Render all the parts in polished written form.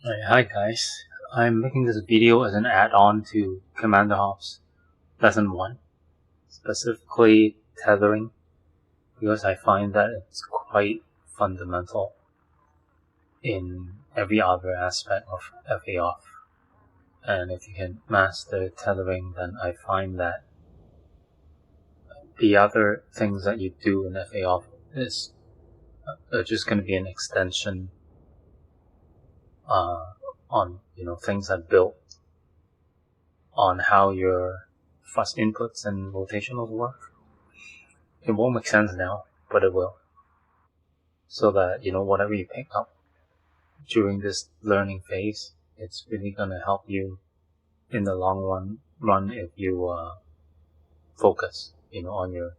Hi guys, I'm making this video as an add-on to CMDR Hobbs Lesson 1, specifically tethering, because I find that it's quite fundamental in every other aspect of FA off. And if you can master tethering, then I find that the other things that you do in FA off is just going to be an extension on things that built on how your fast inputs and rotationals work. It won't make sense now, but it will. So that whatever you pick up during this learning phase, it's really gonna help you in the long run if you focus on your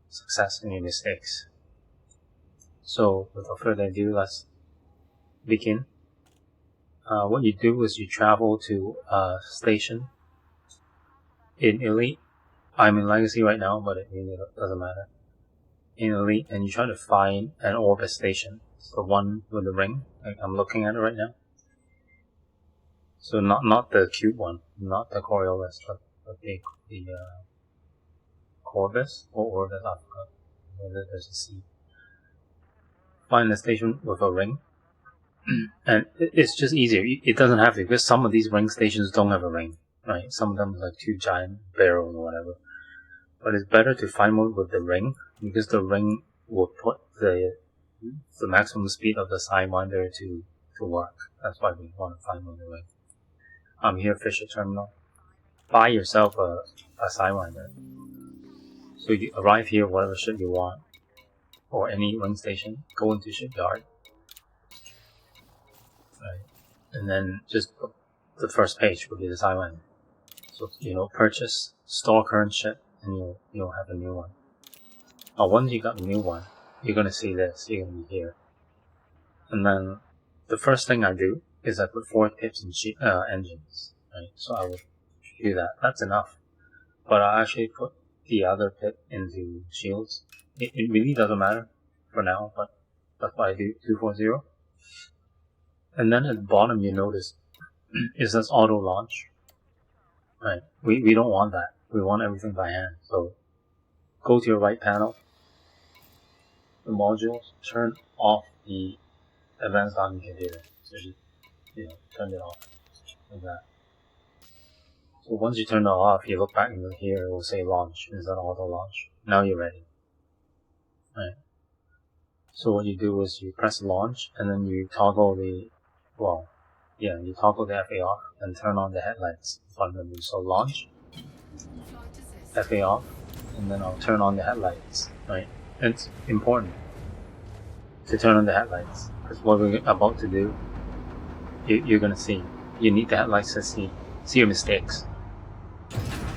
success and your mistakes. So without further ado, let's begin. What you do is you travel to a station in Elite. I'm in Legacy right now, but it really doesn't matter. In Elite, and you try to find an orbit station. It's the one with the ring. Like I'm looking at it right now. So not the cute one, not the Coriolis, but the Corvus or Orbis. I forgot whether there's a C. Find a station with a ring. And it's just easier. It doesn't have to, because some of these ring stations don't have a ring, right? Some of them are like two giant barrels or whatever. But it's better to find one with the ring, because the ring will put the maximum speed of the Sidewinder to work. That's why we want to find one with the ring. I'm here, Fisher Terminal. Buy yourself a Sidewinder. So you arrive here, whatever ship you want, or any ring station, go into shipyard. Right. And then just the first page will be the Sidewinder. So purchase, store current ship, and you'll have a new one. Now once you got a new one, you're gonna see this. You're gonna be here, and then the first thing I do is I put 4 pips in engines. Right, so I would do that. That's enough. But I actually put the other pip into shields. It really doesn't matter for now, but that's what I do. 240. And then at the bottom, you notice it says auto launch. Right, we don't want that. We want everything by hand. So go to your right panel, the modules, turn off the advanced docking computer. So you turn it off like that. So once you turn it off, you look back and here it will say launch instead of auto launch. Now you're ready. Right. So what you do is you press launch, and then you toggle you toggle the FA off and turn on the headlights in front of you. So launch, FA off, and then I'll turn on the headlights. Right. It's important to turn on the headlights, because what we're about to do, you're gonna see. You need the headlights to see your mistakes.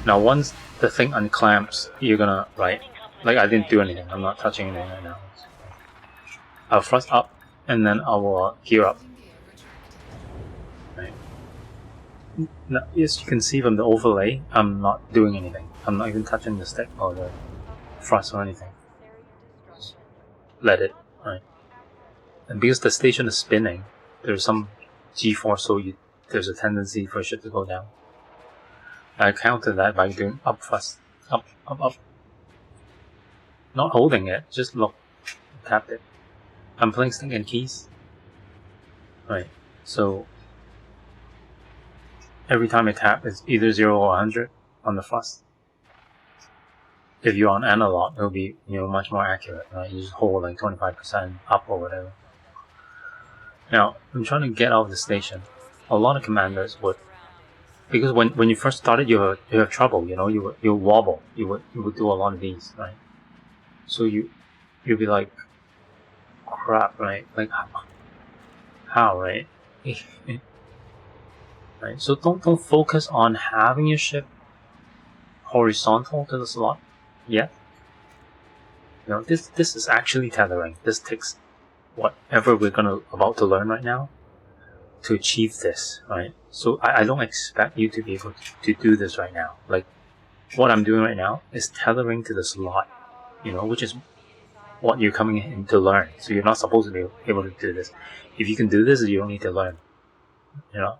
Now once the thing unclamps, you're gonna, right, like I didn't do anything. I'm not touching anything right now. I'll thrust up, and then I will gear up. Right. Now, as you can see from the overlay, I'm not doing anything. I'm not even touching the stick or the thrust or anything. Just let it, right. And because the station is spinning, there's some G-force, so there's a tendency for ship to go down. I counter that by doing up thrust, up. Not holding it, just look, tap it. I'm playing stick and keys. Right, so every time I tap, it's either 0 or 100 on the thrust. If you're on analog, it'll be much more accurate. Right, you just hold like 25% up or whatever. Now I'm trying to get out of the station. A lot of commanders would, because when you first started, you have trouble. You wobble. You would do a lot of these, right? So you'll be like, crap, right? Like how, right? Right. So don't focus on having your ship horizontal to the slot yet. This is actually tethering. This takes whatever we're about to learn right now to achieve this, right? So I don't expect you to be able to do this right now. Like what I'm doing right now is tethering to the slot, which is what you're coming in to learn. So you're not supposed to be able to do this. If you can do this, you don't need to learn. you know.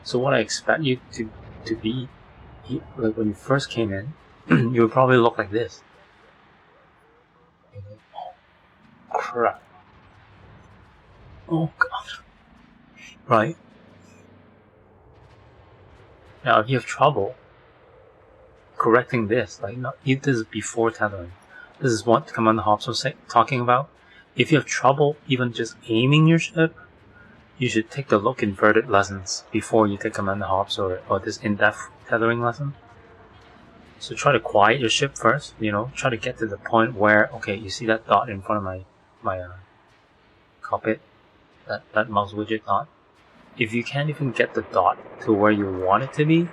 So what I expect you to be, like when you first came in, you would probably look like this. Oh crap! Oh god! Right? Now, if you have trouble correcting this, like if this is before tethering, this is what Commander Hobbs was talking about. If you have trouble even just aiming your ship, you should take the look inverted lessons before you take Commander Hobbs or this in-depth tethering lesson. So try to quiet your ship first, you know, try to get to the point where, okay, you see that dot in front of my cockpit, that mouse widget dot. If you can't even get the dot to where you want it to be,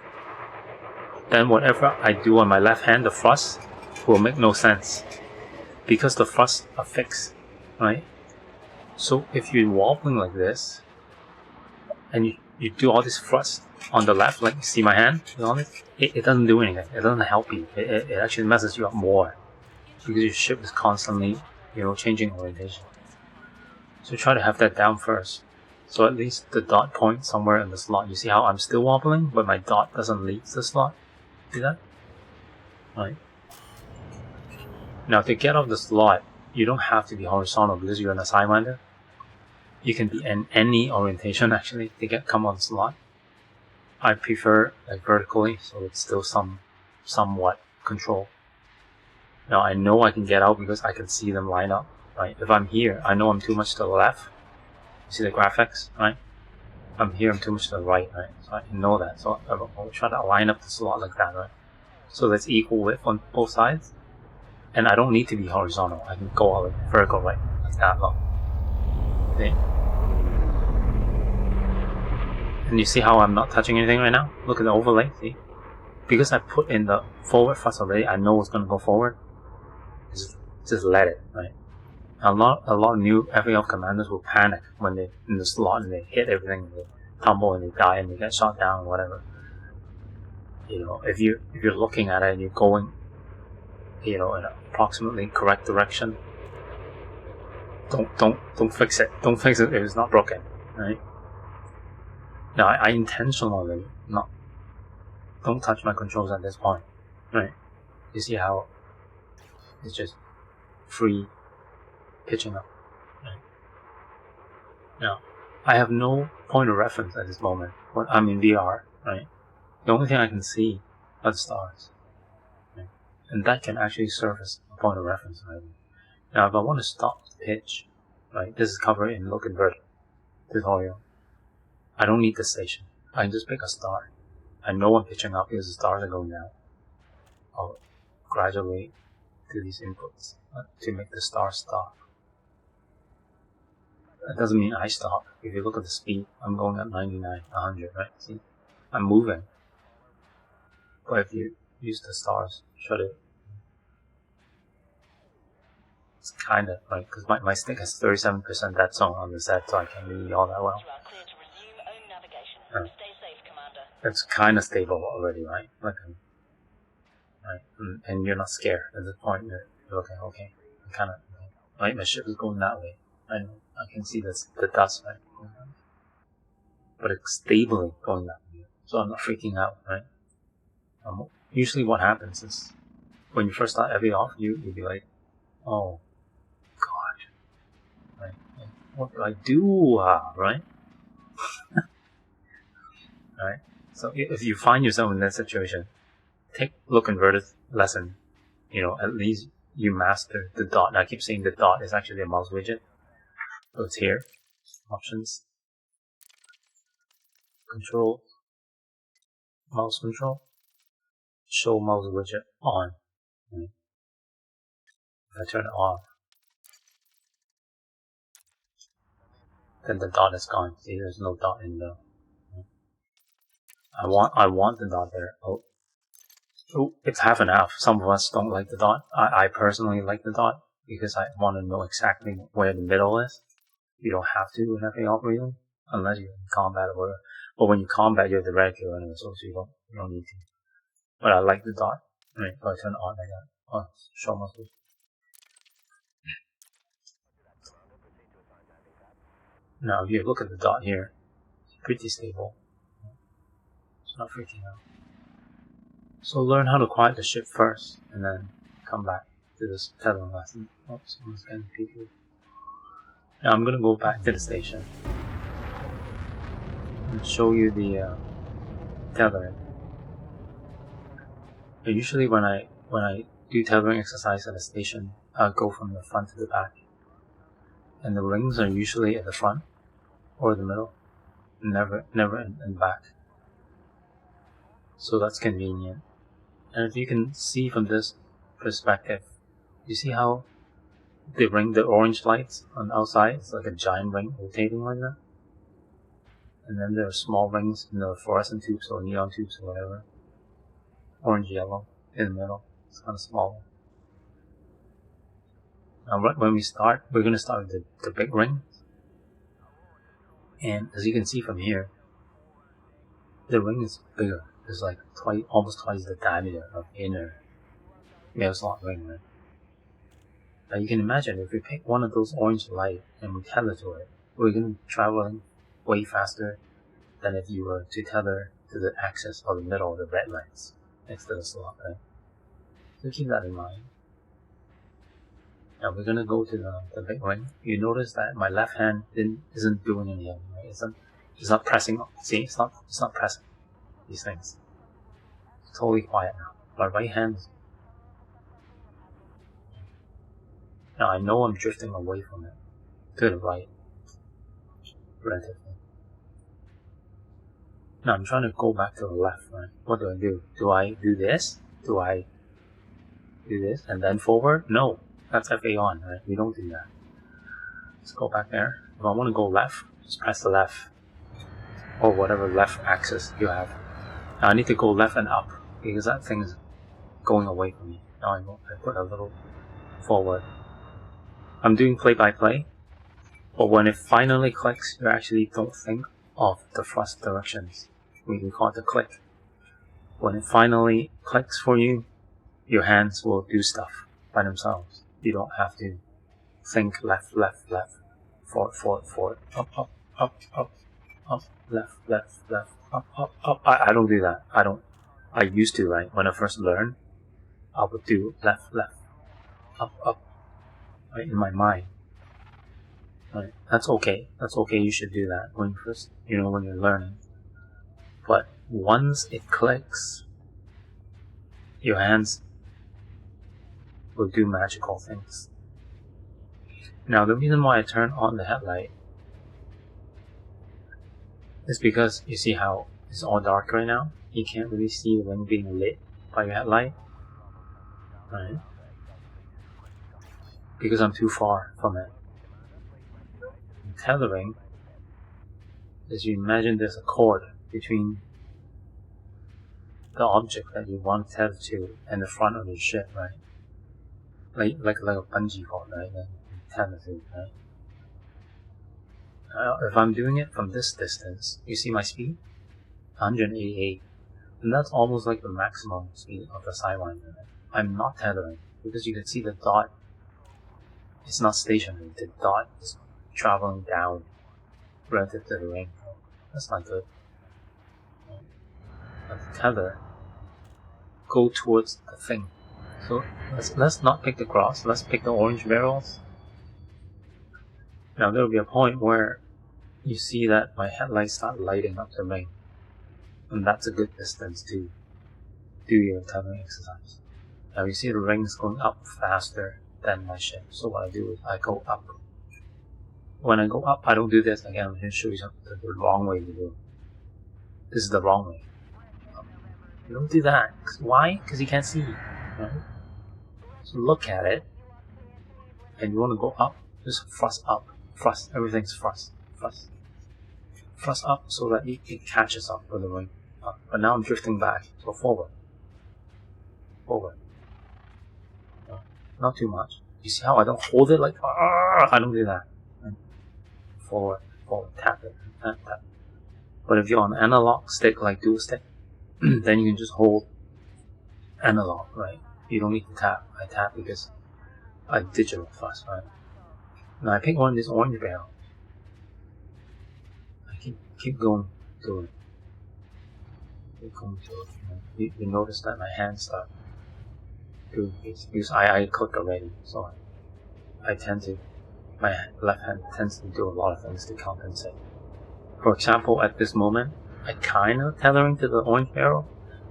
then whatever I do on my left hand, the thrust, will make no sense. Because the thrusts are fixed, right? So if you're wobbling like this, and you do all this thrust on the left, like you see my hand, you know, it doesn't do anything. It doesn't help you. It actually messes you up more. Because your ship is constantly, you know, changing orientation. So try to have that down first. So at least the dot point somewhere in the slot. You see how I'm still wobbling, but my dot doesn't leave the slot? See that? Right. Now to get off the slot, you don't have to be horizontal because you're in a sidewinder. You can be in any orientation actually to come on the slot. I prefer like vertically, so it's still somewhat control. Now I know I can get out because I can see them line up. Right? If I'm here, I know I'm too much to the left. You see the graphics, right? I'm here, I'm too much to the right, right? So I know that. So I'll try to line up the slot like that, right? So that's equal width on both sides. And I don't need to be horizontal. I can go out like vertical, right? Like that long. Okay. And you see how I'm not touching anything right now? Look at the overlay, see? Because I put in the forward thrust already, I know it's going to go forward. Just let it, right? A lot of new FAL commanders will panic when they're in the slot and they hit everything, and they tumble and they die and they get shot down or whatever. You know, if you're looking at it and you're going, you know, in an approximately correct direction, don't fix it. Don't fix it if it's not broken, right? Now I intentionally don't touch my controls at this point, right? You see how it's just free pitching up. Right? Now, I have no point of reference at this moment when I'm in VR, right? The only thing I can see are the stars. Right? And that can actually serve as a point of reference. Right? Now, if I want to stop the pitch, right, this is covered in look inverted tutorial. I don't need the station. I can just pick a star. I know I'm pitching up because the stars are going down. I'll gradually do these inputs to make the star stop. That doesn't mean I stop. If you look at the speed, I'm going at 99, 100, right? See, I'm moving. But if you use the stars, shut it. It's kind of right because my stick has 37% dead zone on the set, so I can't read all that well. It's kind of stable already, right? Like, right, and you're not scared at this point. You're okay. I'm kind of right. My ship is going that way. I know. I can see the dust, right? But it's stably going that way, so I'm not freaking out, right? Usually, what happens is when you first start heavy off, you'll be like, "Oh, God, right? What do I do?" Right? Right? So if you find yourself in that situation, take look inverted lesson. You know, at least you master the dot. And I keep saying the dot is actually a mouse widget. So it's here, options, control, mouse control, show mouse widget on. If I turn it off, then the dot is gone. See, there's no dot in the. I want the dot there. Oh, it's half and half. Some of us don't like the dot. I personally like the dot because I want to know exactly where the middle is. You don't have to in FAL really, unless you're in combat or whatever. But when you combat, you have the reticle anyway, so you don't need to. But I like the dot. Right, so I turn it on like that. Oh, show my switch. Now, if you look at the dot here, pretty stable. It's not freaking out. So learn how to quiet the ship first, and then come back to this tethering lesson. Oh, someone's getting people. Now I'm gonna go back to the station and show you the tethering. And usually when I do tethering exercise at a station, I'll go from the front to the back, and the rings are usually at the front or the middle, never in the back. So that's convenient. And if you can see from this perspective, you see how the ring, the orange lights on the outside, it's like a giant ring rotating like that. And then there are small rings in the fluorescent tubes or neon tubes or whatever. Orange, yellow in the middle. It's kind of small. Now when we start, we're going to start with the big ring. And as you can see from here, the ring is bigger. It's like almost twice the diameter of the inner mail slot ring, right? Now you can imagine if we pick one of those orange lights and we tether to it, we're going to travel way faster than if you were to tether to the axis or the middle of the red lights next to the slot, right? So keep that in mind. Now we're going to go to the big ring. You notice that my left hand isn't doing anything, right? It's not pressing. See, it's not pressing these things. It's totally quiet now. My right hand. Now I know I'm drifting away from it to the right, relatively. Now I'm trying to go back to the left, right? What do I do? Do I do this? Do I do this and then forward? No, that's FA on, right? We don't do that. Let's go back there. If I want to go left, just press the left or whatever left axis you have. Now I need to go left and up because that thing is going away from me. Now I put a little forward. I'm doing play by play, but when it finally clicks, you actually don't think of the thrust directions. We can call it the click. When it finally clicks for you, your hands will do stuff by themselves. You don't have to think left, forward, up, left, up. I don't do that. I used to, right? When I first learned, I would do left, up, right, in my mind. Right? That's okay. You should do that when you're learning. But once it clicks, your hands will do magical things. Now, the reason why I turn on the headlight is because you see how it's all dark right now. You can't really see the ring being lit by your headlight, right? Because I'm too far from it. Tethering is, you imagine there's a cord between the object that you want to tether to and the front of your ship, right? Like a bungee cord, right? That you tether to, right? If I'm doing it from this distance, you see my speed? 188. And that's almost like the maximum speed of the Sidewinder. I'm not tethering because you can see the dot. It's not stationary. The dot is traveling down relative to the ring. That's not good. But the tether go towards the thing. So let's not pick the cross. Let's pick the orange barrels. Now there will be a point where you see that my headlights start lighting up the ring, and that's a good distance to do your tethering exercise. Now you see the rings going up faster than my ship. So what I do is I go up. When I go up, I don't do this again. I'm going to show you the wrong way to do it. This is the wrong way. You don't do that. Why? Because you can't see. Right? So look at it, and you want to go up. Just thrust up. Thrust. Everything's thrust. Thrust up so that it catches up with the ring. But now I'm drifting back. So forward. Not too much. You see how I don't hold it like, I don't do that. Forward, tap it, tap. But if you're on analog stick like dual stick, then you can just hold analog, right? You don't need to tap. I tap because I digital thrust, right? Now I pick one of these orange barrels. I keep going doing. You notice that my hands start doing this because I click already, so I tend to, my left hand tends to do a lot of things to compensate. For example, at this moment, I kind of tethering to the orange barrel,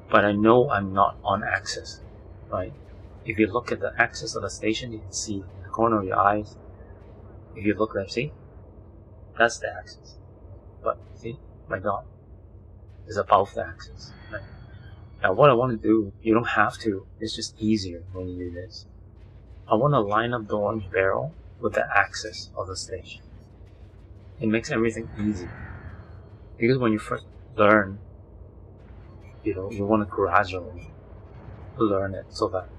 but I know I'm not on axis, right? If you look at the axis of the station, you can see in the corner of your eyes. If you look there, see? That's the axis. But see, my dot is above the axis, right? Now what I want to do, you don't have to, it's just easier when you do this. I want to line up the orange barrel with the axis of the station. It makes everything easy. Because when you first learn, you want to gradually learn it so that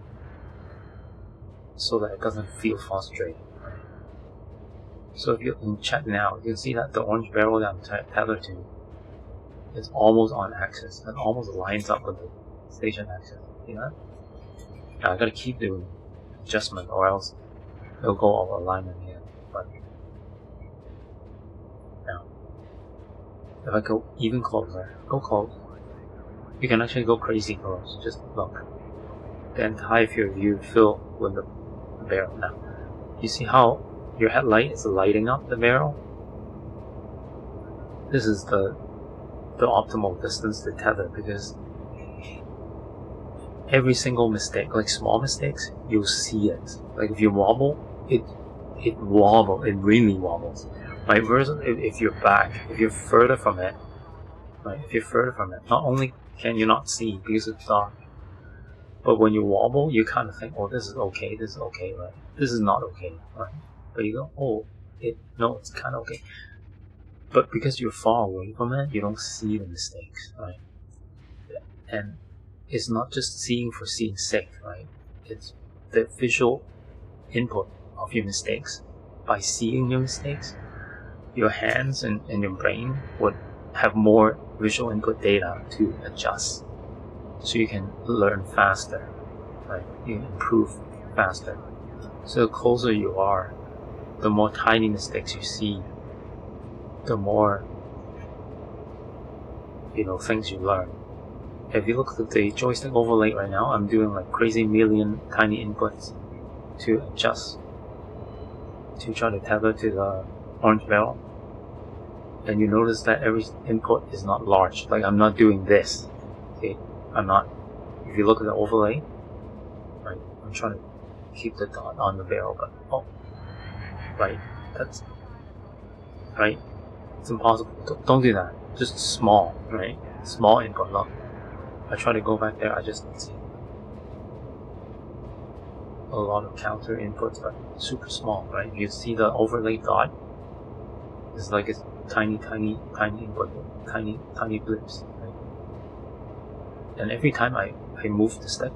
it doesn't feel frustrating. Right? So if you can check now, you can see that the orange barrel that I'm tethered to is almost on axis. It almost lines up with the station axis. See that? Now I gotta keep doing adjustment or else it'll go over alignment here. But now, if I go even closer, go close. You can actually go crazy close. Just look. The entire field of view filled with the barrel. Now, you see how your headlight is lighting up the barrel? This is the optimal distance to tether, because every single mistake, like small mistakes, you'll see it. Like if you wobble, it really wobbles. Right? Versus if you're back, if you're further from it, right? If you're further from it, not only can you not see because it's dark, but when you wobble, you kind of think, oh, this is okay, right? This is not okay, right? But you go, oh, no, it's kind of okay. But because you're far away from it, you don't see the mistakes, right? And it's not just seeing for seeing sake, right? It's the visual input of your mistakes. By seeing your mistakes, your hands and your brain would have more visual input data to adjust. So you can learn faster, right? You can improve faster. So the closer you are, the more tiny mistakes you see, the more things you learn. If you look at the joystick overlay right now, I'm doing like crazy million tiny inputs to adjust, to try to tether to the orange barrel. And you notice that every input is not large. Like I'm not doing this. Okay, I'm not. If you look at the overlay, right, I'm trying to keep the dot on the barrel, but right, that's right. It's impossible. Don't do that. Just small, right? Small input. Look, I try to go back there. I just see a lot of counter inputs, but super small, right? You see the overlay dot. It's like it's tiny input, tiny blips. Right? And every time I move the stick,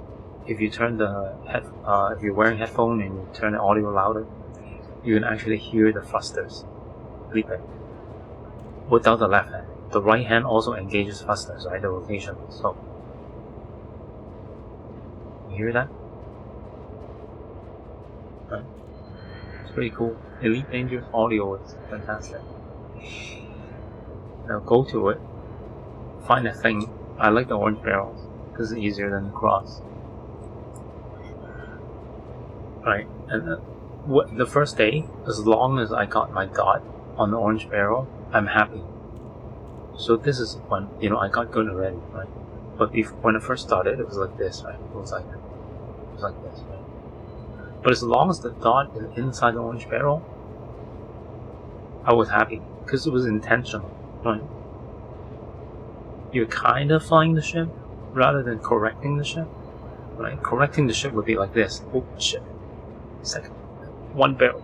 if you turn the if you're wearing headphone and you turn the audio louder, you can actually hear the thrusters bleeping. Without the left hand, the right hand also engages thrusters, right? The rotation. So you hear that? Right? It's pretty cool. Elite Dangerous audio is fantastic. Now go to it, find a thing. I like the orange barrels because it's easier than the cross. Right, and the first day, as long as I got my dot on the orange barrel, I'm happy. So this is when I got good already, right? But when I first started, it was like this, right? It was like this, right? But as long as the dot is inside the orange barrel, I was happy because it was intentional, right? You're kind of flying the ship rather than correcting the ship, right? Correcting the ship would be like this. Oh shit! Second, one barrel,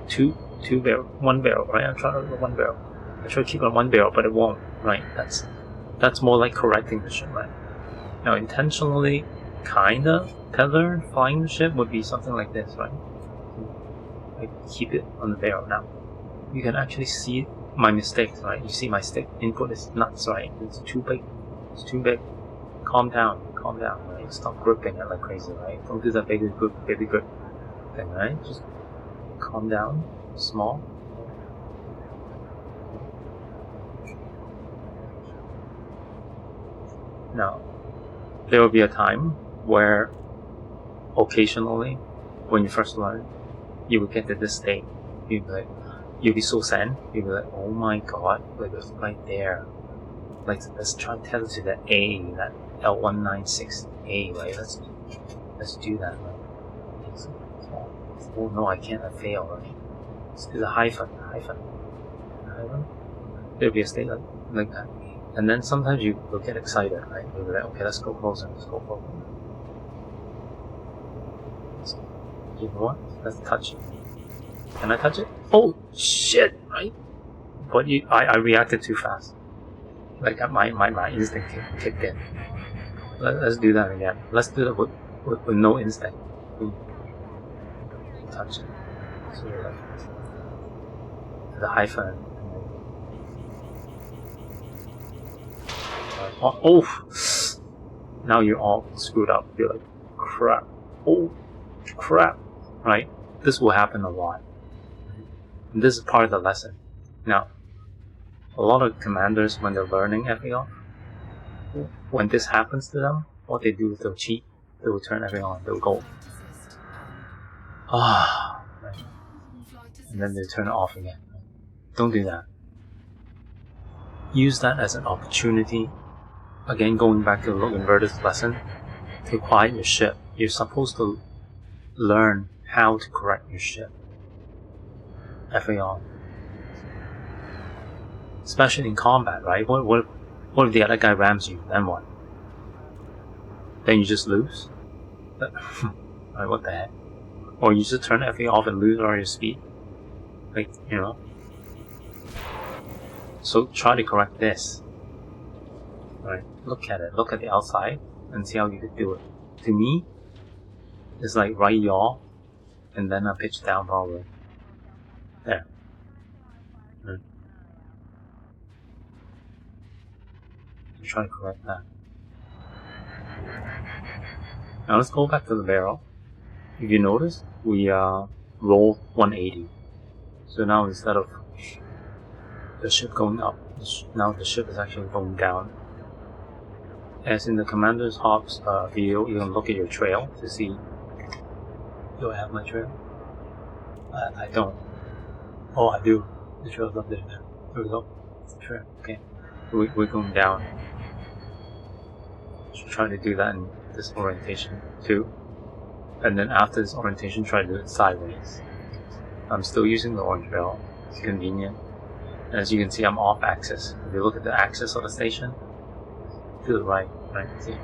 two barrel, one barrel, right? I'm trying to one barrel. I try to keep on one barrel, but it won't, right? That's more like correcting the ship, right? Now, intentionally, kinda tether flying the ship would be something like this, right? I keep it on the barrel. Now, you can actually see my mistakes, right? You see my stick input is nuts, right? It's too big. It's too big. Calm down, right? Stop gripping it like crazy, right? Don't do that baby grip thing, right? Just calm down, small. Now, there will be a time where occasionally, when you first learn, you will get to this state. You'll be so zen, you'll be like, oh my god, like it's right there. Like, let's try and tether to that A, that L196A, right? Let's do that, right? Oh no, I can't, I fail, right? Let's do the hyphen. There'll be a state like that. And then sometimes you will get excited, right? You'll be like, okay, let's go closer. So, you know what? Let's touch it. Can I touch it? Oh shit, right? But I reacted too fast. Like my instinct kicked in. Let's do that again. Let's do that with no instinct. Touch it. So like the hyphen. Oh! Now you're all screwed up. You're like, crap. Oh, crap. Right? This will happen a lot. And this is part of the lesson. Now, a lot of commanders, when they're learning FAR, when this happens to them, what they do is they'll cheat. They will turn everything on. They'll go, right? And then they turn it off again. Don't do that. Use that as an opportunity. Again, going back to the inverted lesson, to quiet your ship. You're supposed to learn how to correct your ship. FAR. Especially in combat, right? What if the other guy rams you? Then what? Then you just lose? Right, what the heck? Or you just turn everything off and lose all your speed? Like, you know? So try to correct this. Right? Look at it. Look at the outside and see how you could do it. To me, it's like right yaw and then a pitch down probably. There. Right. Try to correct that. Now let's go back to the barrel. If you notice, we roll 180. So now instead of the ship going up, now the ship is actually going down. As in the Commander's Hobbs video, you can look at your trail to see. Do I have my trail? I don't. Oh, I do. The trail's up there. There we go. Trail. Okay. We're going down. So try to do that in this orientation too. And then after this orientation, try to do it sideways. I'm still using the orange barrel. It's convenient. And as you can see, I'm off axis. If you look at the axis of the station, to the right, see?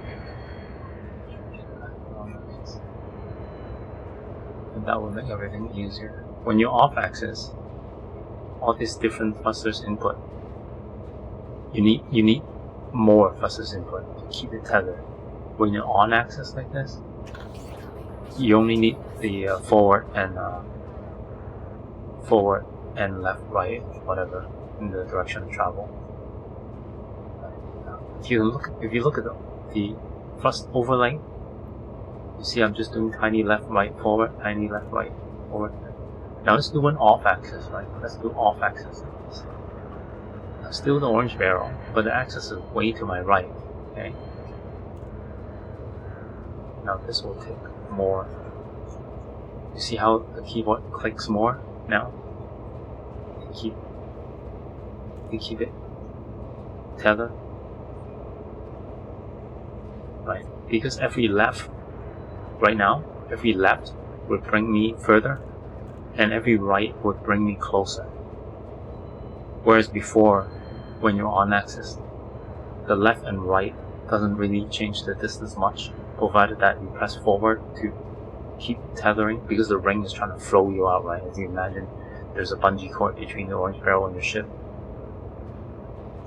And that will make everything easier. When you're off axis, all these different thrusters input, you need more thrusters input to keep it tethered. When you're on axis like this, you only need the forward and left, right, whatever in the direction of travel. If you look at the thrust overlay, you see I'm just doing tiny left, right, forward, tiny left, right, forward. Now let's do one off axis, right? Let's do off axis. Now still the orange barrel, but the axis is way to my right. Okay. Now this will take more. You see how the keyboard clicks more now? To keep it tethered. Right, because every left, right now, every left would bring me further, and every right would bring me closer. Whereas before, when you're on axis, the left and right doesn't really change the distance much, provided that you press forward to keep tethering, because the ring is trying to throw you out, right? As you imagine, there's a bungee cord between the orange barrel and your ship.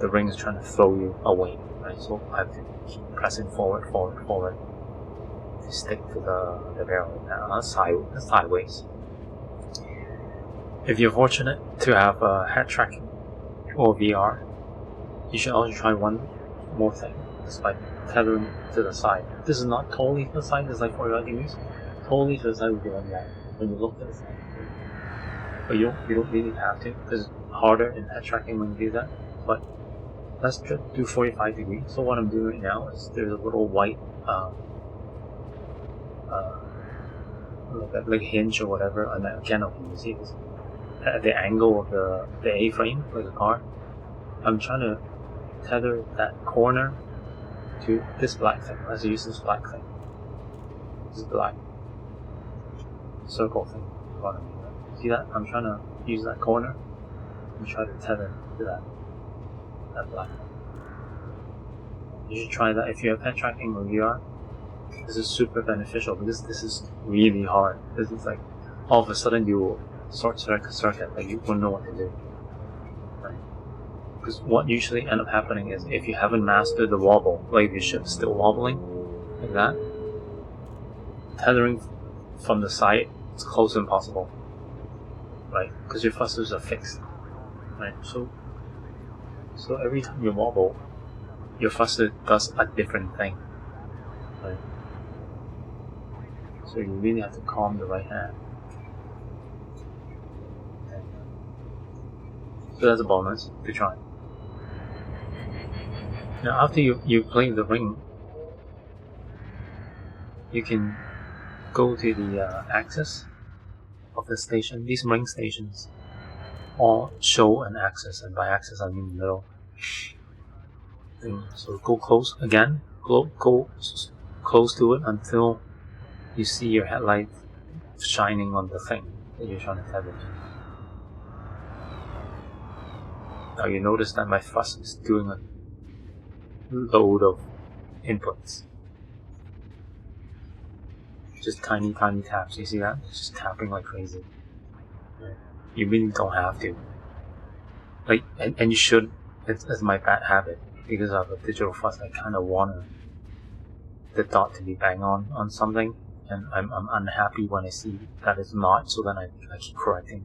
The ring is trying to throw you away, right? So I have to keep pressing forward to stick to the barrel. Now sideways. If you're fortunate to have head tracking or VR, you should also try one more thing. It's like tethering to the side. This is not totally to the side, it's like for your use. Totally to the side would be like that when you look to the side. But you don't really have to, because it's harder in head tracking when you do that. But let's do 45 degrees. So what I'm doing right now is there's a little white like a hinge or whatever, and again, you can see this at the angle of the A-frame, like a car. I'm trying to tether that corner to this black thing. Let's use this black thing. This black circle thing. See that? I'm trying to use that corner and try to tether to that black thing. You should try that if you have pet tracking or VR. This is super beneficial because this is really hard. This is like all of a sudden you will short circuit, like you wouldn't know what to do. Right? Because what usually end up happening is if you haven't mastered the wobble, like your ship's still wobbling, like that, tethering from the side is close to impossible. Right? Because your thrusters are fixed. Right? So every time you wobble, your thruster does a different thing. Right? So you really have to calm the right hand. Okay. So that's a bonus to try. Now after you play the ring, you can go to the axis of the station. These ring stations all show an axis, and by axis I mean the middle. And so go close again, go close to it until you see your headlight shining on the thing that you're trying to tether to. Now you notice that my thrust is doing a load of inputs. Just tiny taps, you see that? It's just tapping like crazy. You really don't have to. Like, and you should. It's my bad habit. Because of a digital thrust, I kind of want the dot to be bang on something, and I'm unhappy when I see that it's not, so then I keep correcting.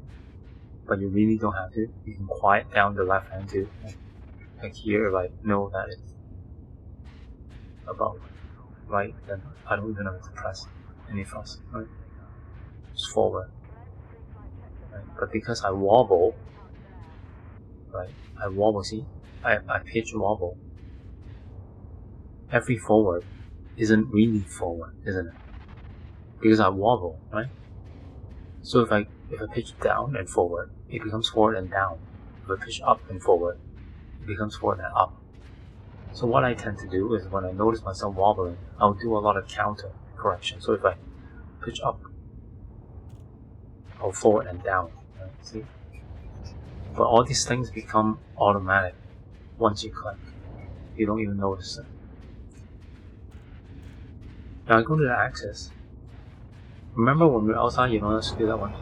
But you really don't have to. You can quiet down the left hand too. Like here, if I know that it's about right, then I don't even have to press any thrust, right? Just forward. Right? But because I wobble, right? I wobble, see? I pitch wobble. Every forward isn't really forward, isn't it? Because I wobble, right? So if I pitch down and forward, it becomes forward and down. If I pitch up and forward, it becomes forward and up. So what I tend to do is when I notice myself wobbling, I'll do a lot of counter correction. So if I pitch up, I'll forward and down, right? See? But all these things become automatic once you click. You don't even notice it. Now I go to the axis. Remember when we were outside? You know, let's do that one.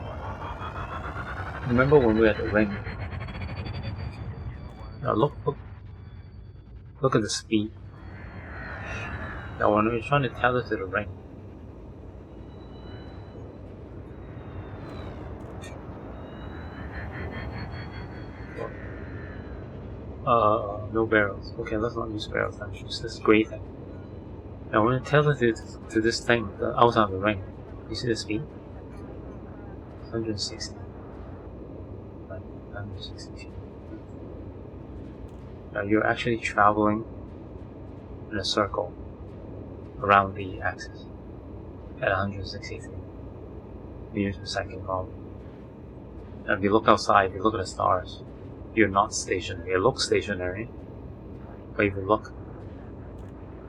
Remember when we were at the ring? Now look at the speed. Now when we're trying to tether to the ring, no barrels. Okay, let's not use barrels, let's use this gray thing. Now when we tether to this thing, the outside of the ring, you see the speed? 160. Right, 160 feet. Now you're actually traveling in a circle around the axis at 163 meters per second probably. Now if you look outside, if you look at the stars, you're not stationary. It looks stationary, but if you look,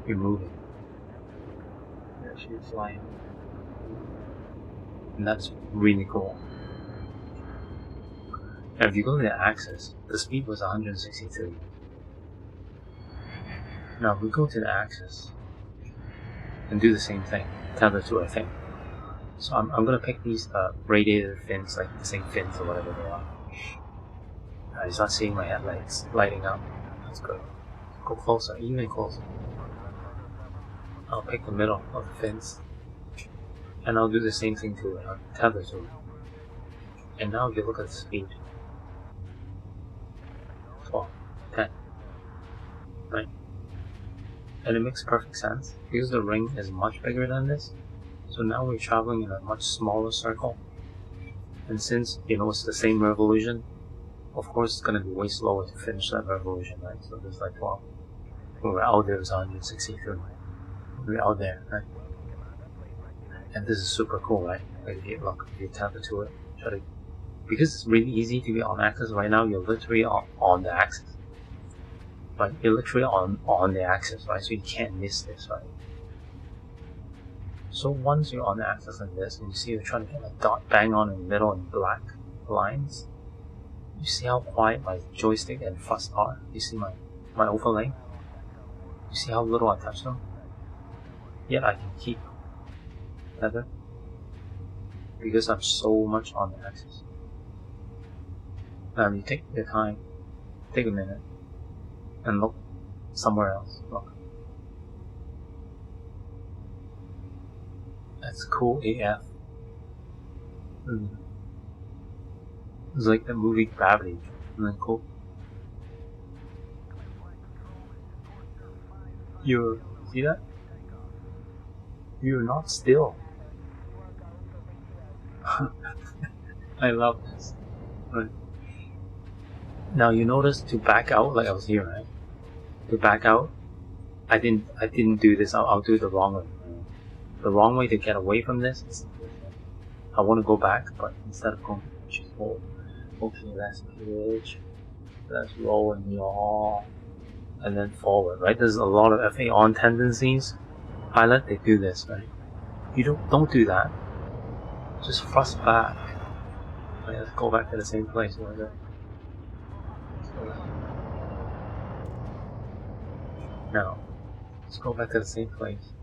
you're moving. You're actually flying. And that's really cool. Now if you go to the axis, the speed was 163. Now if we go to the axis and do the same thing, tether to a thing. So I'm going to pick these radiator fins, like the same fins or whatever they are. I start seeing my headlights lighting up. That's good. Go closer, even closer. I'll pick the middle of the fins, and I'll do the same thing to it. I'll tether to it. And now if you look at the speed, 12, 10, right? And it makes perfect sense because the ring is much bigger than this. So now we're traveling in a much smaller circle, and since you know it's the same revolution of course it's gonna be way slower to finish that revolution, right? So there's like 12. When we're out there, it was 163. We're out there, right? And this is super cool, right? Like if you tap into it, try to, because it's really easy to be on axis right now. You're literally on the axis, right? You're literally on the axis, right? So you can't miss this, right? So once you're on the axis like this, and you see you're trying to get a dot bang on in the middle in black lines, you see how quiet my joystick and thrust are? You see my overlay? You see how little I touch them? Yet I can keep tether because I'm so much on the axis. Now you take your time, take a minute, and look somewhere else. Look. That's cool AF. It's like the movie Gravity. Isn't that cool? You see that? You're not still. I love this. Right. Now you notice to back out, like I was here, right? To back out, I didn't do this. I'll do it the wrong way. The wrong way to get away from this is I want to go back, but instead of going, just hold. Okay, let's pitch, let's roll and yaw, and then forward, right? There's a lot of FA on tendencies. Pilot, they do this, right? You don't do that. Just thrust back. Right, let's go back to the same place. Now, let's go back to the same place.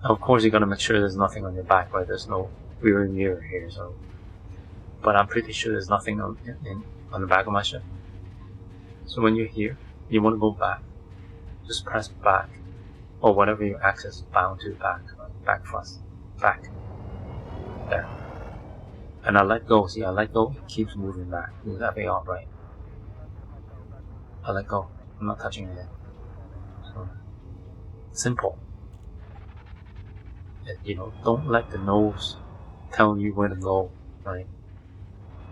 Of course, you gotta make sure there's nothing on your back, right? There's no rear mirror here, so. But I'm pretty sure there's nothing on the back of my ship. So when you're here, you want to go back. Just press back, or whatever your axis bound to back, right? Back thrust, back. There. And I let go. See, I let go. It keeps moving back. Move that way off, right? I let go. I'm not touching it. So simple. You know, don't let the nose tell you where to go, right?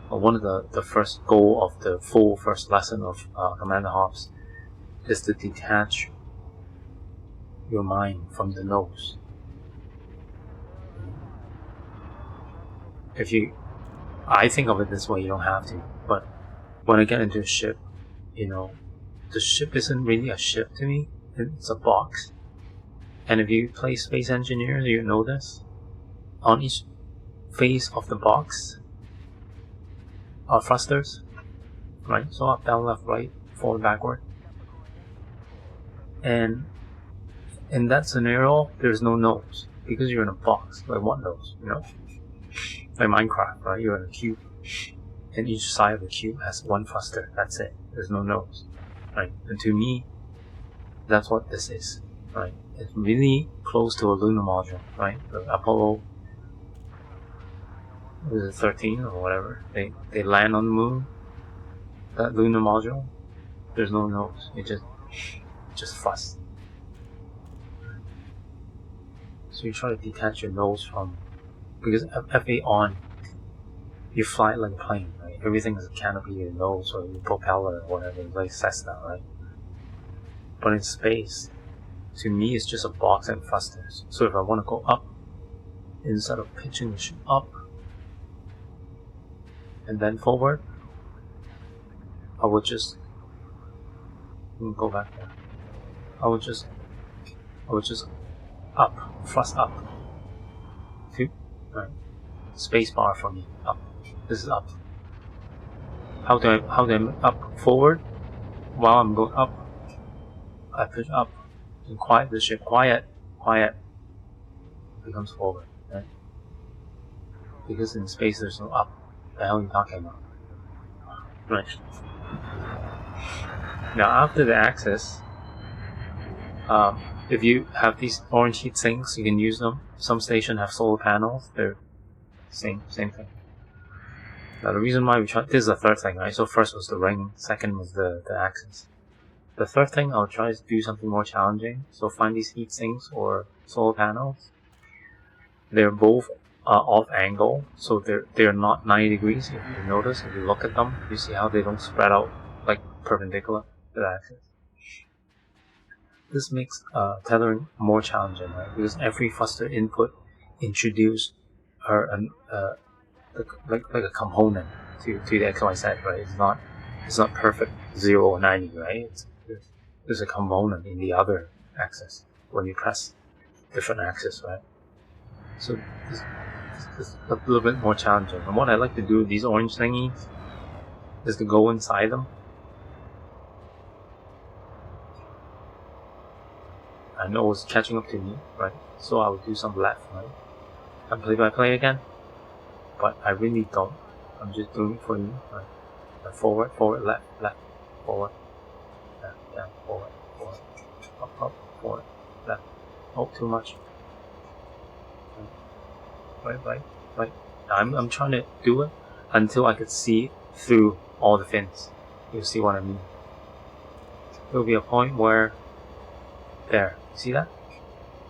One of the first goal of the full first lesson of Commander Hobbs is to detach your mind from the nose. I think of it this way, you don't have to, but when I get into a ship, you know, the ship isn't really a ship to me, it's a box. And if you play Space Engineer, you know this. On each face of the box are thrusters, right? So up, down, left, right, forward, backward. And in that scenario, there's no nose because you're in a box. Like what nose? You know, like Minecraft, right? You're in a cube, and each side of the cube has one thruster. That's it. There's no nose, right? And to me, that's what this is, right? It's really close to a lunar module, right? The Apollo, was it 13 or whatever? They land on the moon. That lunar module, there's no nose. It just thrust. So you try to detach your nose from, because FA on, you fly like a plane, right? Everything is a canopy, your nose or your propeller or whatever, like Cessna, right? But in space, to me, it's just a box and thrusters. So if I want to go up, instead of pitching the ship up and then forward, I would just go back there. I would just up, thrust up. Right. Space bar for me. Up. This is up. How do I up forward? While I'm going up, I push up and quiet the ship. Quiet becomes forward, right? Because in space there's no up. The hell are you talking about? Right. Now after the axis, if you have these orange heat sinks, you can use them. Some stations have solar panels. They're same thing. Now the reason why we tried, this is the third thing, right? So first was the ring, second was the axis. The third thing, I'll try to do something more challenging. So find these heat sinks or solar panels. They're both off angle, so they're not 90 degrees. If you notice, if you look at them, you see how they don't spread out like perpendicular to the axis. This makes tethering more challenging, right? Because every thruster input introduces like a component to the XYZ, right? It's not perfect 0 or 90, right? There's a component in the other axis when you press different axis, right? So it's a little bit more challenging. And what I like to do with these orange thingies is to go inside them. I know it's catching up to me, right? So I will do some left, right? And play by play again. But I really don't. I'm just doing it for you, right? Forward, forward, left, left, forward, left, down, forward, forward, up, forward, left. Oh, too much. Right. I'm trying to do it until I could see through all the fins. You'll see what I mean. There'll be a point where there, see that?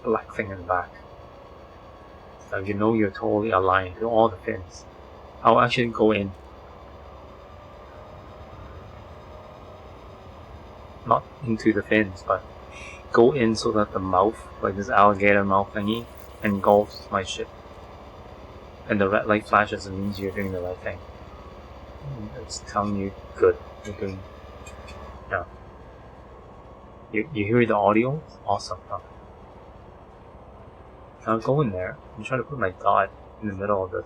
Black thing in the back. Now you know you're totally aligned to all the fins. I'll actually go in. Not into the fins, but go in so that the mouth, like this alligator mouth thingy, engulfs my ship. And the red light flashes and means you're doing the right thing. It's telling you good. You're doing. Yeah. You hear the audio? It's awesome, huh? Now go in there and try to put my dot in the middle of the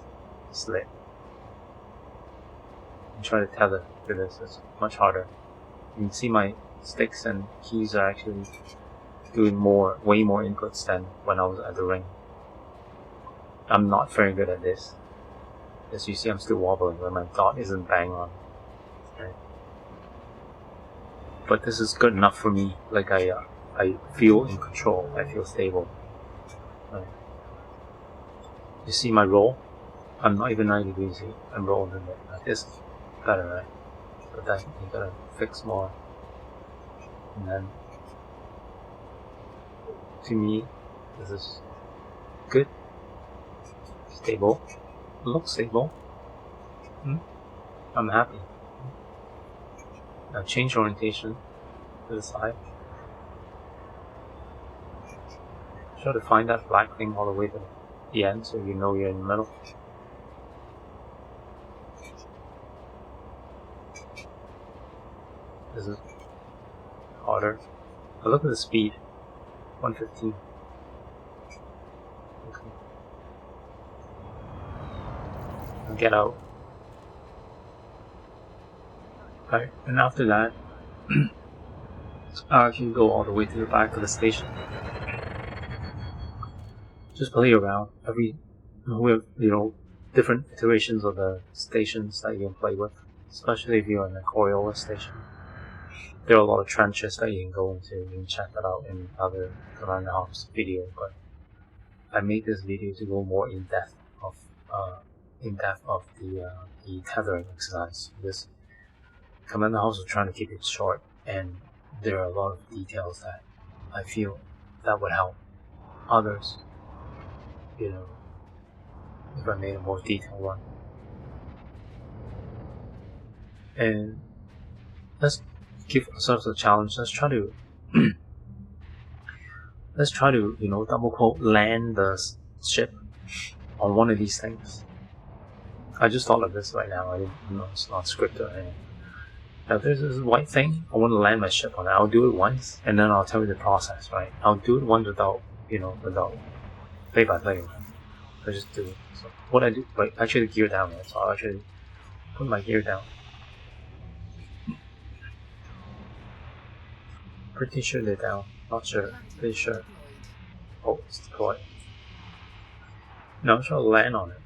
slit. And try to tether to this. It's much harder. You can see my sticks and keys are actually doing way more inputs than when I was at the ring. I'm not very good at this. As you see, I'm still wobbling when my dot isn't bang on. Right? But this is good enough for me. Like I feel in control. I feel stable. Right? You see my roll? I'm not even 90 degrees here. I'm rolling in it. Like this. Better, right? But then you gotta fix more. And then, to me, this is good. Stable. Looks stable. I'm happy. Now change orientation to the side. Try to find that black thing all the way to the end so you know you're in the middle. This is harder. But look at the speed. 115. Okay. I'll get out. Right, and after that, I actually go all the way to the back of the station. Just play around. We have, different iterations of the stations that you can play with, especially if you're in a Coriolis station. There are a lot of trenches that you can go into. You can check that out in other CMDR Hobbs videos, but I made this video to go more in depth of the tethering exercise. This CMDR Hobbs was trying to keep it short, and there are a lot of details that I feel that would help others. If I made a more detailed one. And let's give ourselves a challenge. Let's try to double quote land the ship on one of these things. I just thought of this right now. I didn't know it's not scripted or anything. Now there's this white thing. I want to land my ship on it. I'll do it once, and then I'll tell you the process. Right? I'll do it once without play by play. I just do it. So what I do, actually the gear down. Right? So I'll actually put my gear down. Pretty sure they're down. Not sure. Pretty sure. Oh, it's deployed. Now I'm trying to land on it.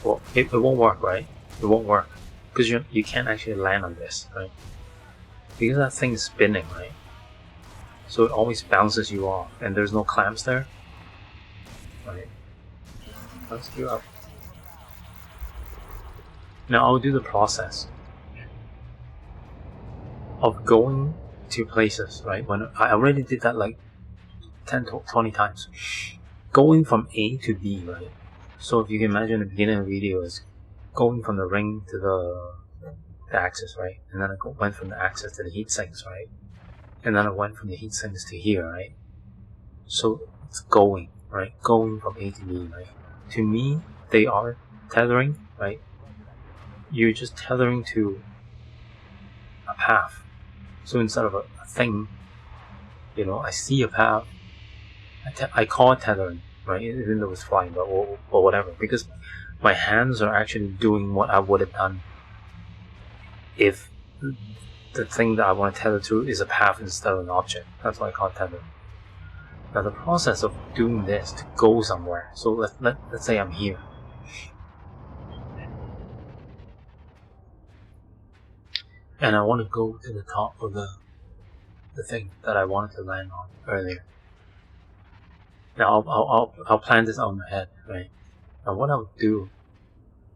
Well, it won't work, right? It won't work. Because you can't actually land on this, right? Because that thing is spinning, right? So it always bounces you off, and there's no clamps there. Right. Let's gear up. Now I'll do the process of going to places, right? When I already did that like 10 to 20 times. going from A to B, right? So if you can imagine the beginning of the video is going from the ring to the axis, right? And then I went from the axis to the heat sinks, right? And then I went from the heat sinks to here, right? So it's going, right? Going from A to B, right? To me, they are tethering, right? You're just tethering to a path. So instead of a thing, you know, I see a path, I call it tethering, right? Even though it's flying, but or whatever, because my hands are actually doing what I would have done if the thing that I want to tether to is a path instead of an object. That's why I call it tethering. Now the process of doing this to go somewhere, so let's say I'm here. And I want to go to the top of the thing that I wanted to land on earlier. Now I'll plan this out in my head, right? Now what I would do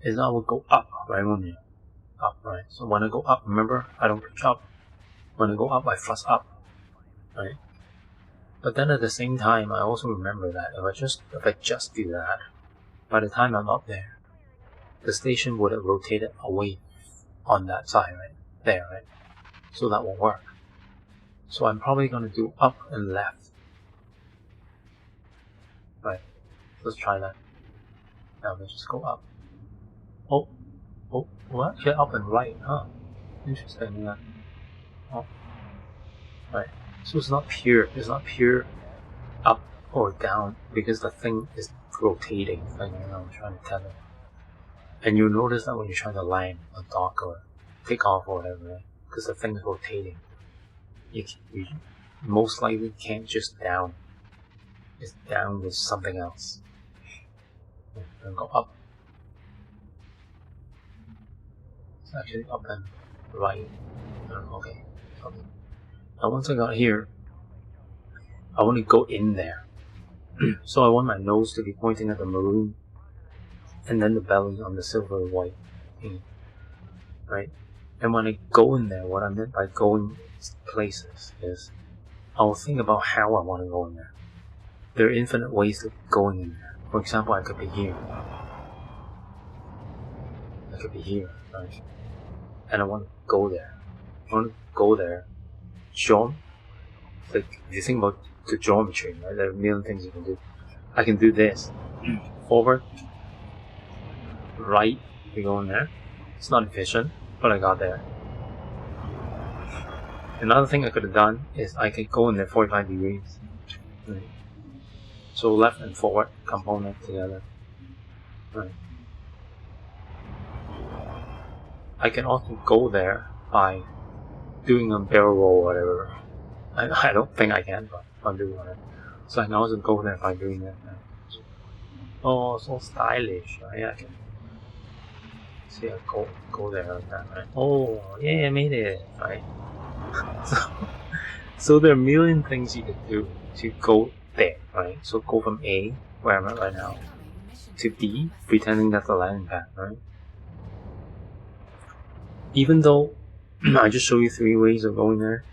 is I would go up, right? Up, right? So when I go up, remember, I don't push up. When I go up, I thrust up, right? But then at the same time, I also remember that if I just do that, by the time I'm up there, the station would have rotated away on that side, right? There, right? So that won't work. So I'm probably going to do up and left. Right. Let's try that. Now let's just go up. Oh, well actually up and right, huh? Interesting, yeah. Oh. Right. So it's not pure up or down because the thing is rotating. Like, you know, I'm trying to tether. And you'll notice that when you're trying to land or dock or take off or whatever, right? Because the thing is rotating. You most likely can't just down. It's down with something else. And go up. It's actually up and right. Okay. Now once I got here, I want to go in there. So I want my nose to be pointing at the maroon, and then the belly on the silver and white, right? And when I go in there, what I meant by going places is I'll think about how I want to go in there. There are infinite ways of going in there. For example, I could be here. I could be here, right? And I want to go there. I want to go there. Like, if you think about the geometry, right? There are a million things you can do. I can do this. Forward. Right. We go in there. It's not efficient, but I got there. Another thing I could have done is I could go in there 45 degrees. Right. So left and forward component together. Right. I can also go there by doing a barrel roll or whatever. I don't think I can, but I'm doing it. So I can also go there by doing that. Oh, so stylish, right? I can see I go there like that, right? Oh, yeah, I made it, right? So there are a million things you can do to go there, right? So go from A, where I'm at right now, to B, pretending that's the landing pad, right? Even though I just showed you 3 ways of going there,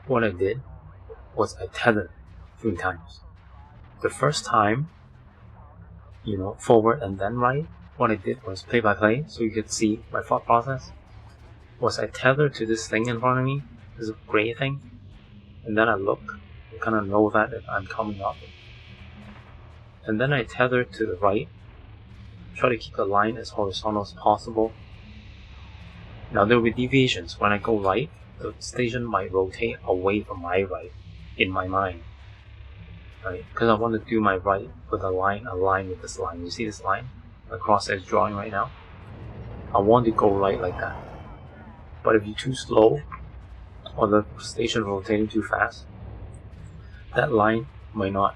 what I did was I tethered 3 times. The first time, you know, forward and then right, what I did was play by play, so you could see my thought process, was I tethered to this thing in front of me, this gray thing, and then I look, and kind of know that I'm coming up. And then I tethered to the right, try to keep the line as horizontal as possible. Now there will be deviations. When I go right, the station might rotate away from my right, in my mind. Right? Because I want to do my right with a line aligned with this line. You see this line? The cross edge drawing right now? I want to go right like that. But if you're too slow, or the station rotating too fast, that line might not,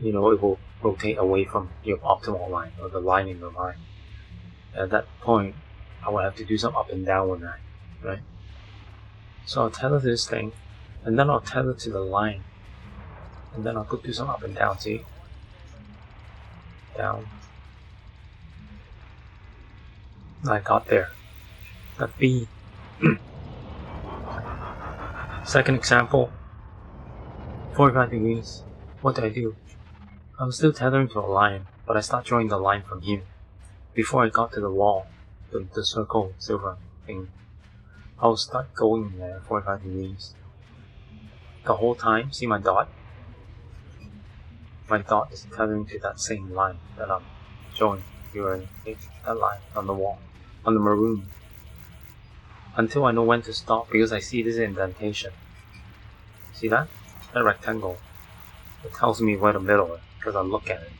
you know, it will rotate away from your optimal line, or the line in your mind. At that point, I will have to do some up and down with that, right? So I'll tether this thing, and then I'll tether to the line, and then I'll go do some up and down, see? Down. I got there. Got B. Second example, 45 degrees. What do I do? I'm still tethering to a line, but I start drawing the line from here. Before I got to the wall, the circle silver thing, I'll start going there 45 degrees. The whole time, see my dot? My dot is tethering to that same line that I'm showing you already. That line on the wall, on the maroon. Until I know when to stop, because I see this indentation. See that? That rectangle. It tells me where the middle is, because I look at it.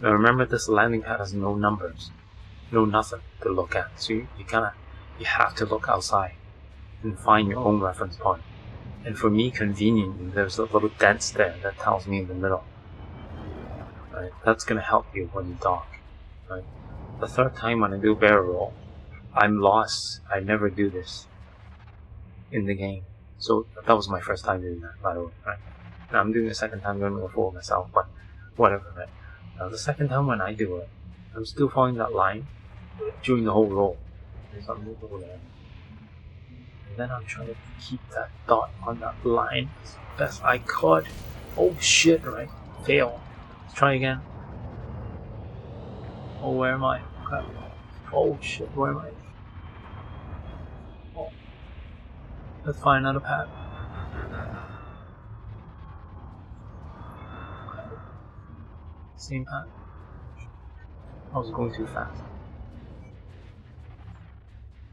Now remember, this landing pad has no numbers, no nothing to look at. So you have to look outside and find your own reference point. And for me, conveniently, there's a little dent there that tells me in the middle. Right? That's gonna help you when you dock. Right? The third time when I do barrel roll, I'm lost. I never do this in the game. So that was my first time doing that, by the way. Right? Now I'm doing the second time, going to fool myself, but whatever. Right? Now the second time when I do it, I'm still following that line during the whole roll. There's a move over there. And then I'm trying to keep that dot on that line as best I could. Oh shit, right? Fail. Let's try again. Oh, where am I? Crap. Oh shit, where am I? Oh. Let's find another pad. Okay. Same pad. I was going too fast.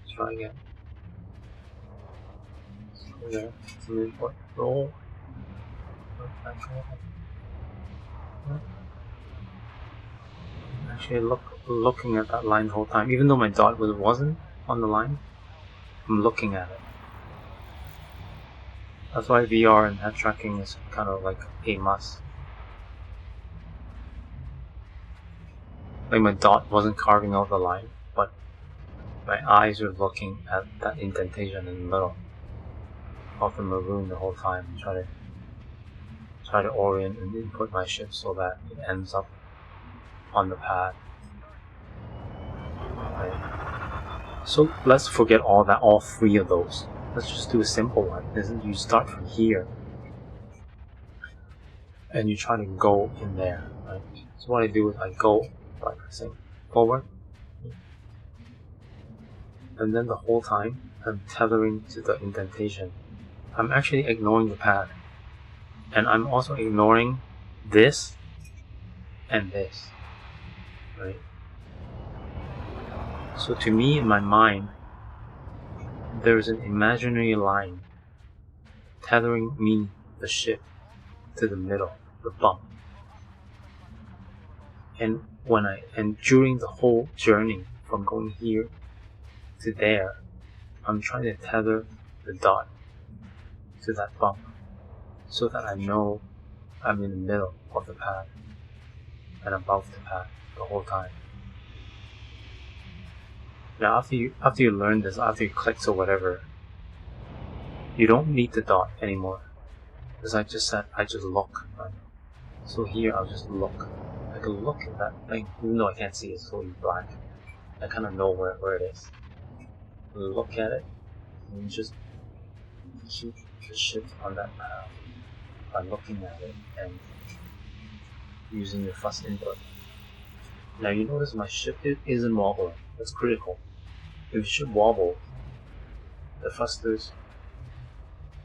Let's try again. There, some input, roll. Actually, looking at that line the whole time, even though my dot wasn't on the line, I'm looking at it. That's why VR and head tracking is kind of like a must. Like my dot wasn't carving out the line, but my eyes were looking at that indentation in the middle of the maroon the whole time, and try to orient and input my ship so that it ends up on the pad. Right. So let's forget all three of those. Let's just do a simple one. You start from here and you try to go in there. Right? So what I do is I go by pressing forward, and then the whole time I'm tethering to the indentation. I'm actually ignoring the pad, and I'm also ignoring this and this, right? So to me, in my mind, there's an imaginary line tethering me, the ship, to the middle, the bump. And during the whole journey from going here to there, I'm trying to tether the dot to that bump, so that I know I'm in the middle of the pad and above the pad the whole time. Now after you learn this, after you click or whatever, you don't need the dot anymore. As I just said, I just look. Right? So here I'll just look. I can look at that thing, even though I can't see it, it's totally black. I kind of know where it is. Look at it, and just keep the ship on that path by looking at it and using your first input. Now you notice my ship isn't wobbling. That's critical. If your ship wobble, the thrusters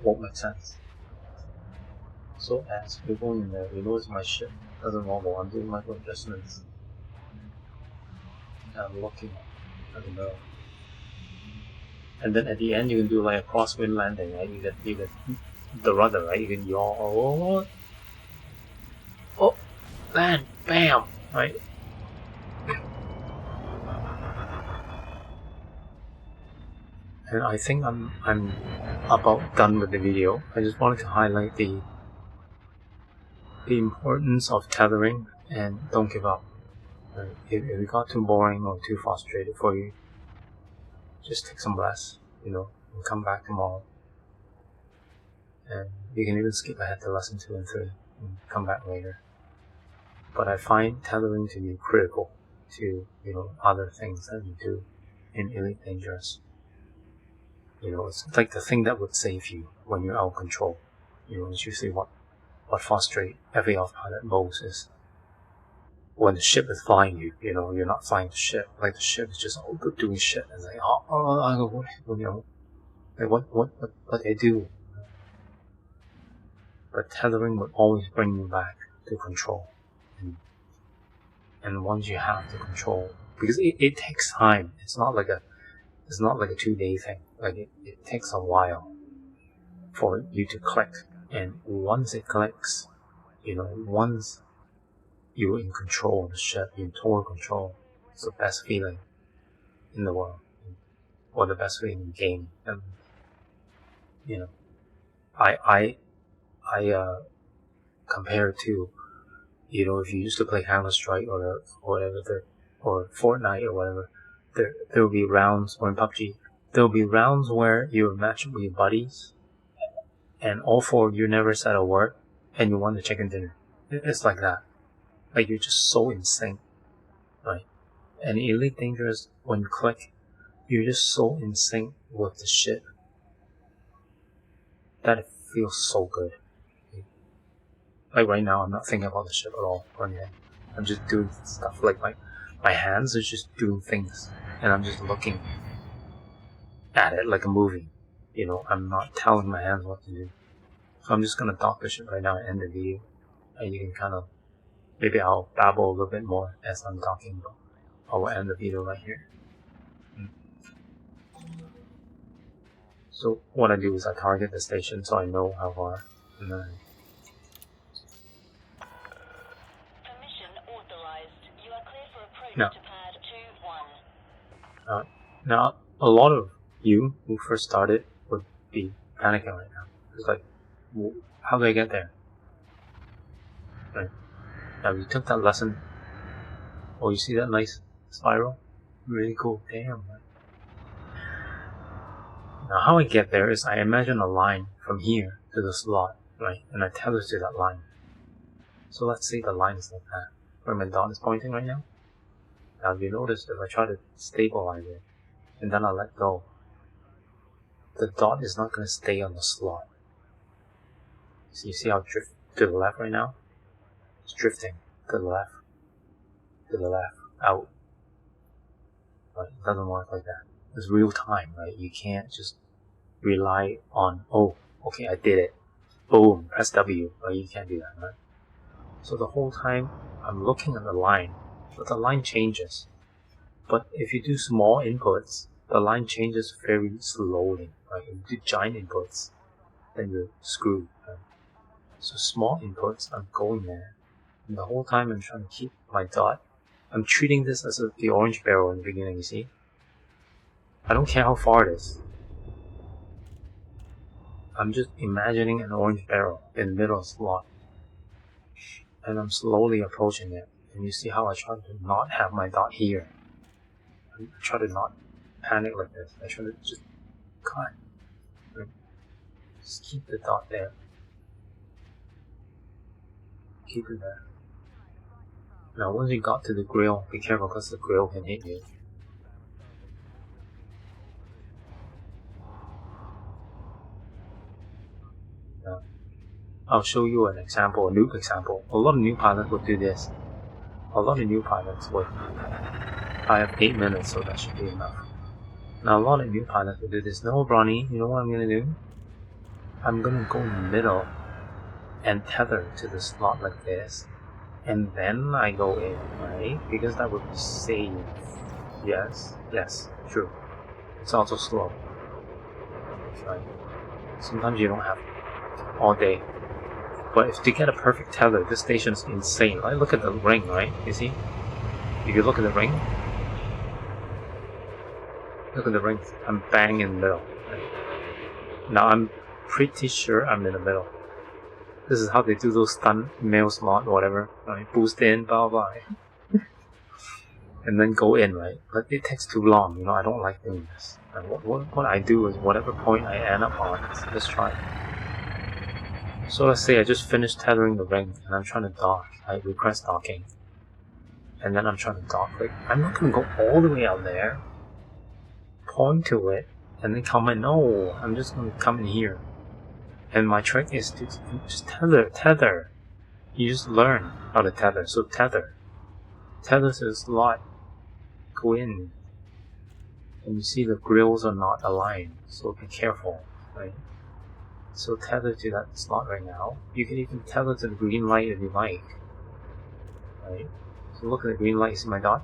won't make sense. So as we're going in there, you notice my ship doesn't wobble. I'm doing micro adjustments. And I'm looking at the middle. And then at the end you can do like a crosswind landing, right? You get the rudder, right? You can yaw, oh, land, bam, right? And I think I'm about done with the video. I just wanted to highlight the importance of tethering and don't give up. Right? If it got too boring or too frustrated for you, just take some rest, and come back tomorrow. And you can even skip ahead to lesson 2 and 3 and come back later. But I find tethering to be critical to, other things that you do in Elite Dangerous. It's like the thing that would save you when you're out of control. It's usually what what frustrates every off-pilot most is when the ship is flying you, you know, you're not flying the ship. Like the ship is just doing shit. It's like, what, you know, like what they do. But tethering would always bring you back to control. And once you have the control, because it takes time. It's not like a 2-day thing. Like it takes a while for you to click. And once it clicks, you know, once you're in control of the ship, you're in total control, it's the best feeling in the world. Or the best feeling in the game. And, you know, I compare it to, you know, if you used to play Counter-Strike or whatever, or Fortnite or whatever, there will be rounds, or in PUBG, there will be rounds where you're matched with your buddies, and all four of you never said a word, and you won the chicken dinner. It's like that. Like you're just so in sync, right? And Elite Dangerous, when you click, you're just so in sync with the shit that it feels so good. Like right now, I'm not thinking about the ship at all or anything. I'm just doing stuff. Like my hands are just doing things, and I'm just looking at it like a movie. You know, I'm not telling my hands what to do. So I'm just gonna dock the ship right now and end the video, and you can kind of, maybe I'll babble a little bit more as I'm talking, but I will end the video right here. So what I do is I target the station so I know how far, and then now, a lot of you who first started would be panicking right now. It's like, how do I get there? Right. Now, you took that lesson. Oh, you see that nice spiral? Really cool. Damn. Right? Now, how I get there is I imagine a line from here to the slot, right? And I tether to that line. So let's say the line is like that, where my dot is pointing right now. Now, if you notice, if I try to stabilize it, and then I let go, the dot is not going to stay on the slot. So you see how it drifts to the left right now? It's drifting to the left, out. But it doesn't work like that. It's real time, right? You can't just rely on, oh, okay, I did it. Boom, press W. Right? You can't do that, right? So the whole time, I'm looking at the line, but the line changes. But if you do small inputs, the line changes very slowly. Right? If you do giant inputs, then you're screwed. Right? So small inputs, I'm going there. And the whole time I'm trying to keep my dot. I'm treating this as the orange barrel in the beginning, you see? I don't care how far it is. I'm just imagining an orange barrel in the middle of the slot. And I'm slowly approaching it. And you see how I try to not have my dot here. I try to not panic like this. I try to just cut. Just keep the dot there. Keep it there. Now once you got to the grill, be careful because the grill can hit you. Now, I'll show you an example, a noob example. A lot of new pilots would do this. A lot of new pilots would. I have 8 minutes, so that should be enough. Now a lot of new pilots would do this. No, Bronny, you know what I'm gonna do? I'm gonna go in the middle and tether to the slot like this. And then I go in, right? Because that would be safe. Yes, true. It's also slow. Right? Sometimes you don't have all day. But if to get a perfect tether, this station is insane. Right? Look at the ring, right? You see? If you look at the ring, look at the ring. I'm bang in the middle. Right? Now I'm pretty sure I'm in the middle. This is how they do those stun mail slot, whatever. Right? Boost in, blah blah. And then go in, right? But it takes too long, you know. I don't like doing this. And what I do is whatever point I end up on, let's try. So let's say I just finished tethering the ring and I'm trying to dock. I request docking. And then I'm trying to dock. Like, I'm not going to go all the way out there, point to it, and then come in. No, I'm just going to come in here And my trick is to just tether. You just learn how to tether. So tether to the slot, go in, and you see the grills are not aligned, so be careful, right? So tether to that slot right now. You can even tether to the green light if you like, right? So look at the green light, see my dot?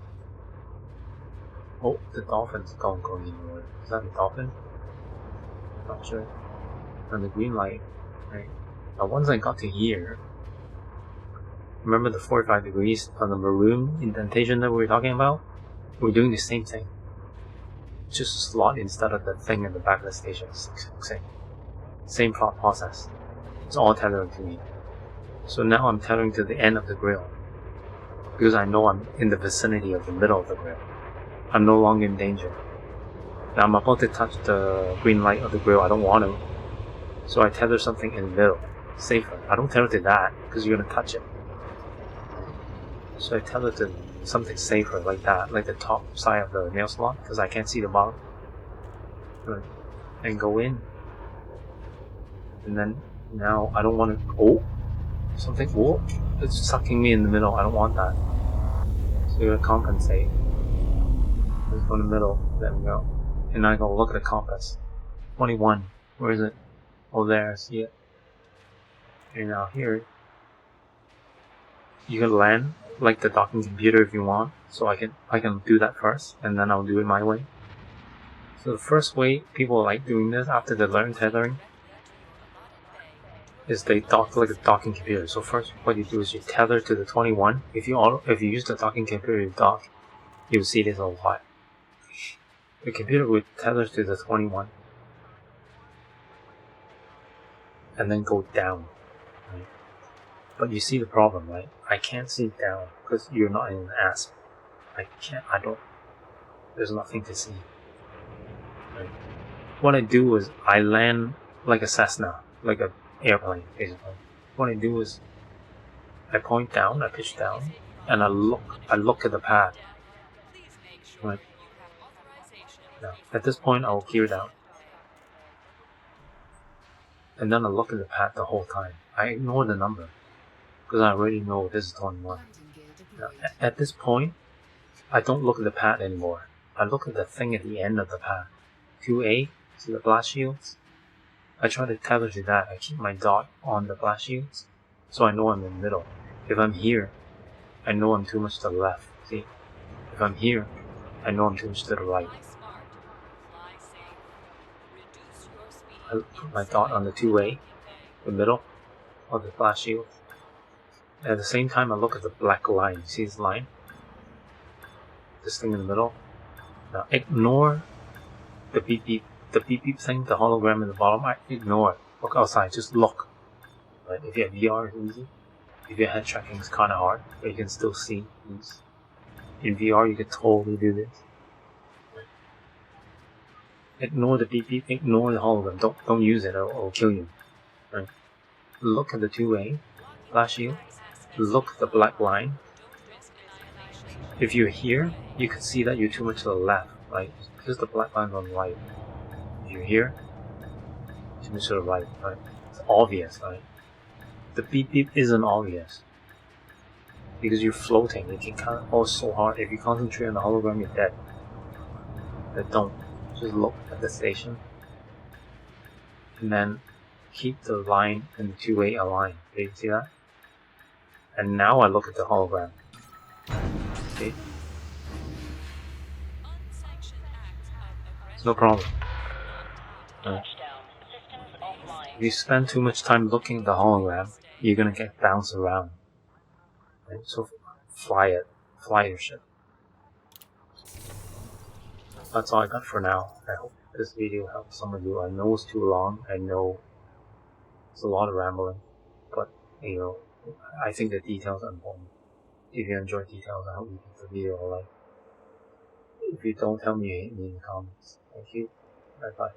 Oh, the dolphin's going anywhere. Is that a dolphin? Not sure. And the green light, right? Now once I got to here, remember the 45 degrees on the maroon indentation that we were talking about? We're doing the same thing. Just a slot instead of the thing in the back of the station. Same thought process. It's all tethering to me. So now I'm tethering to the end of the grill, because I know I'm in the vicinity of the middle of the grill. I'm no longer in danger. Now I'm about to touch the green light of the grill. I don't want to. So I tether something in the middle. Safer. I don't tether to that, because you're going to touch it. So I tether to something safer like that, like the top side of the nail slot, because I can't see the bottom. And go in. And then now I don't want to. Oh! Something. Oh! It's sucking me in the middle. I don't want that. So you're going to compensate. Let's go in the middle. There we go. And I go look at the compass. 21. Where is it? Oh, there. I see it. And now here, you can land like the docking computer if you want. So I can do that first, and then I'll do it my way. So the first way people like doing this after they learn tethering is they dock like a docking computer. So first, what you do is you tether to the 21. If you use the docking computer to dock, you'll see this a lot. The computer would tether to the 21, and then go down. Right? But you see the problem, right? I can't see down because you're not in an ASP. There's nothing to see. Right? What I do is I land like a Cessna, like an airplane, basically. What I do is I point down, I pitch down, and I look at the pad. Right? Now, at this point, I will gear down. And then I look at the pad the whole time. I ignore the number, because I already know this is 21. Now, at this point, I don't look at the pad anymore. I look at the thing at the end of the pad. 2A, see the blast shields? I try to tether to that. I keep my dot on the blast shields, so I know I'm in the middle. If I'm here, I know I'm too much to the left. See? If I'm here, I know I'm too much to the right. I put my dot on the 2A, the middle of the blast shield. At the same time, I look at the black line. You see this line? This thing in the middle. Now ignore the beep beep thing, the hologram in the bottom. I ignore it. Look outside. Just look. Right? If you have VR, it's easy. If your head tracking is kind of hard, but you can still see these. In VR, you can totally do this. Right? Ignore the beep beep. Ignore the hologram. Don't use it. It'll kill you. Right? Look at the 2A flash shield. Look at the black line. If you're here, you can see that you're too much to the left, right? Because the black line's on the right. If you're here, too much to the right, right? It's obvious, right? The beep beep isn't obvious, because you're floating. You can count all so hard. If you concentrate on the hologram, you're dead. But don't. Just look at the station, and then keep the line and the 2A aligned. Do you see that? And now I look at the hologram. See? It's no problem. If you spend too much time looking at the hologram, you're gonna get bounced around. Right? So fly your ship. That's all I got for now. I hope this video helps some of you. I know it's too long. I know it's a lot of rambling, but you know, I think the details are important. If you enjoy details, I hope you give the video a like. If you don't, tell me you hate me in the comments. Thank you. Bye bye.